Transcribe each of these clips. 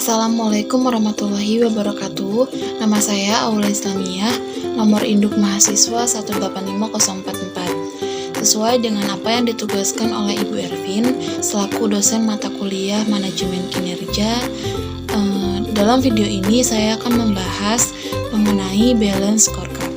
Assalamualaikum warahmatullahi wabarakatuh. Nama saya Aula Islamiyah, nomor induk mahasiswa 185044. Sesuai dengan apa yang ditugaskan oleh Ibu Ervin selaku dosen mata kuliah manajemen kinerja, dalam video ini saya akan membahas mengenai balance scorecard.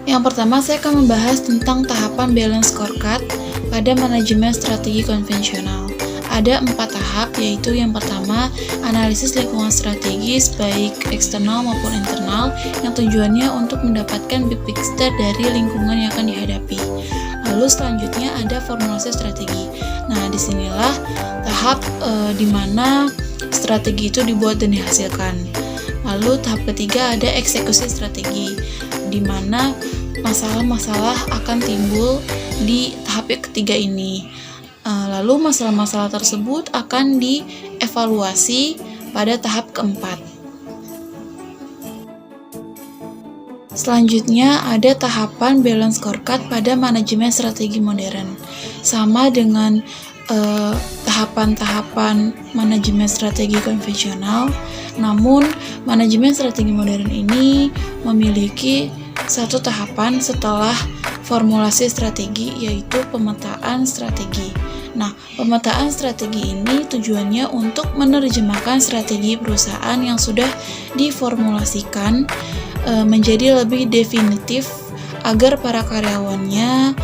Yang pertama, saya akan membahas tentang tahapan balance scorecard pada manajemen strategi konvensional. Ada 4 tahap, yaitu yang pertama, analisis lingkungan strategis baik eksternal maupun internal yang tujuannya untuk mendapatkan big picture dari lingkungan yang akan dihadapi. Lalu selanjutnya ada formulasi strategi. Nah, disinilah tahap di mana strategi itu dibuat dan dihasilkan. Lalu tahap ketiga ada eksekusi strategi, di mana masalah-masalah akan timbul di tahap ketiga ini. Lalu masalah-masalah tersebut akan dievaluasi pada tahap keempat. Selanjutnya ada tahapan balance scorecard pada manajemen strategi modern. Sama dengan tahapan-tahapan manajemen strategi konvensional, namun manajemen strategi modern ini memiliki satu tahapan setelah formulasi strategi, yaitu pemetaan strategi. Nah, pemetaan strategi ini tujuannya untuk menerjemahkan strategi perusahaan yang sudah diformulasikan menjadi lebih definitif agar para karyawannya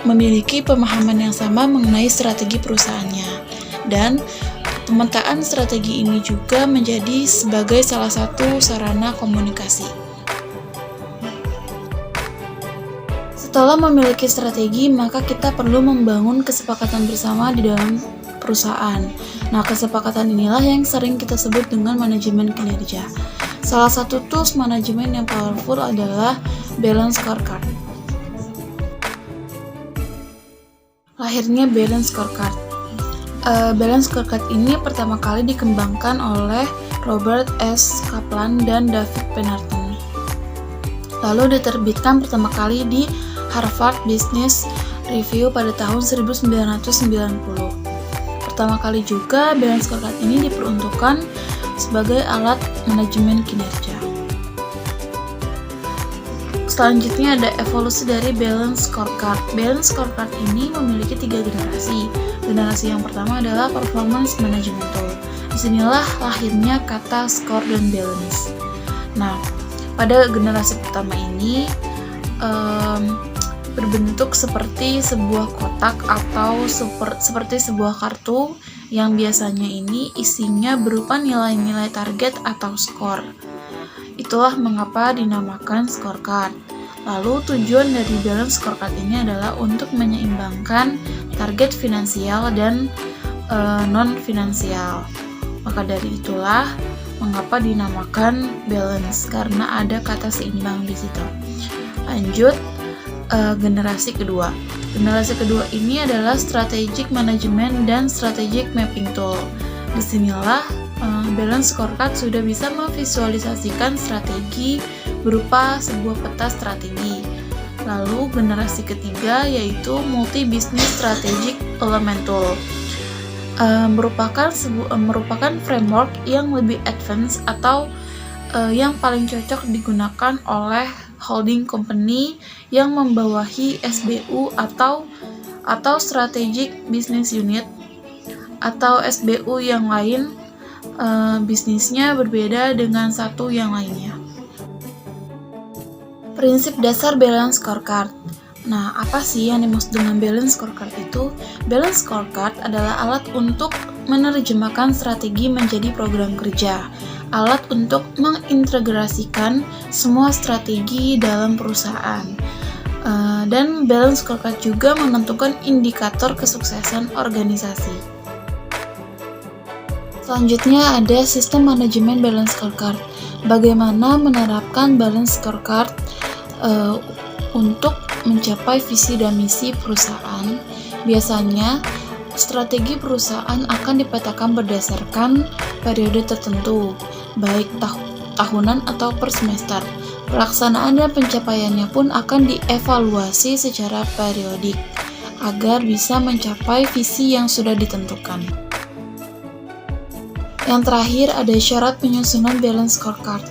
memiliki pemahaman yang sama mengenai strategi perusahaannya. Dan pemetaan strategi ini juga menjadi sebagai salah satu sarana komunikasi. Setelah memiliki strategi, maka kita perlu membangun kesepakatan bersama di dalam perusahaan. Nah, kesepakatan inilah yang sering kita sebut dengan manajemen kinerja. Salah satu tools manajemen yang powerful adalah balance scorecard. Lahirnya balance scorecard. Balance scorecard ini pertama kali dikembangkan oleh Robert S. Kaplan dan David Penarton. Lalu diterbitkan pertama kali di Harvard Business Review pada tahun 1990. Pertama kali juga balance scorecard ini diperuntukkan sebagai alat manajemen kinerja. Selanjutnya ada evolusi dari balance scorecard. Balance scorecard ini memiliki 3 generasi. Generasi yang pertama adalah performance management tool. Disinilah lahirnya kata score dan balance. Nah, pada generasi pertama ini berbentuk seperti sebuah kotak atau seperti sebuah kartu yang biasanya ini isinya berupa nilai-nilai target atau skor. Itulah mengapa dinamakan scorecard. Lalu tujuan dari balance scorecard ini adalah untuk menyeimbangkan target finansial dan non-finansial. Maka dari itulah mengapa dinamakan balance, karena ada kata seimbang di situ. Lanjut, generasi kedua. Generasi kedua ini adalah strategic management dan strategic mapping tool. Disinilah balance scorecard sudah bisa memvisualisasikan strategi berupa sebuah peta strategi. Lalu generasi ketiga yaitu multi business strategic element tool. Merupakan framework yang lebih advance atau yang paling cocok digunakan oleh holding company yang membawahi SBU atau strategic business unit, atau SBU yang lain bisnisnya berbeda dengan satu yang lainnya. Prinsip dasar balance scorecard. Nah, apa sih yang dimaksud dengan balance scorecard itu? Balance scorecard adalah alat untuk menerjemahkan strategi menjadi program kerja, alat untuk mengintegrasikan semua strategi dalam perusahaan. Dan balance scorecard juga menentukan indikator kesuksesan organisasi. Selanjutnya ada sistem manajemen balance scorecard. Bagaimana menerapkan balance scorecard untuk mencapai visi dan misi perusahaan? Biasanya strategi perusahaan akan dipetakan berdasarkan periode tertentu, baik tahunan atau per semester. Pelaksanaan dan pencapaiannya pun akan dievaluasi secara periodik. agar bisa mencapai visi yang sudah ditentukan. Yang terakhir ada syarat penyusunan balance scorecard.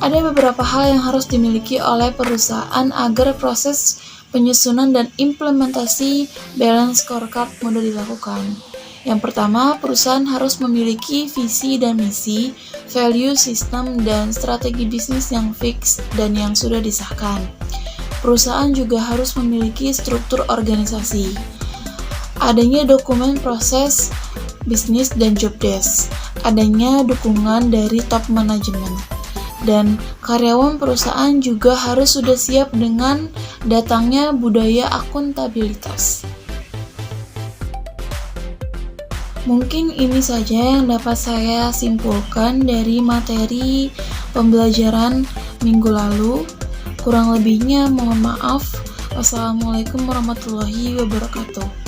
Ada beberapa hal yang harus dimiliki oleh perusahaan agar proses penyusunan dan implementasi balance scorecard mudah dilakukan. Yang pertama, perusahaan harus memiliki visi dan misi, value system, dan strategi bisnis yang fix dan yang sudah disahkan. Perusahaan juga harus memiliki struktur organisasi. Adanya dokumen proses bisnis dan job desk. Adanya dukungan dari top manajemen. Dan karyawan perusahaan juga harus sudah siap dengan datangnya budaya akuntabilitas. Mungkin ini saja yang dapat saya simpulkan dari materi pembelajaran minggu lalu. Kurang lebihnya mohon maaf. Wassalamualaikum warahmatullahi wabarakatuh.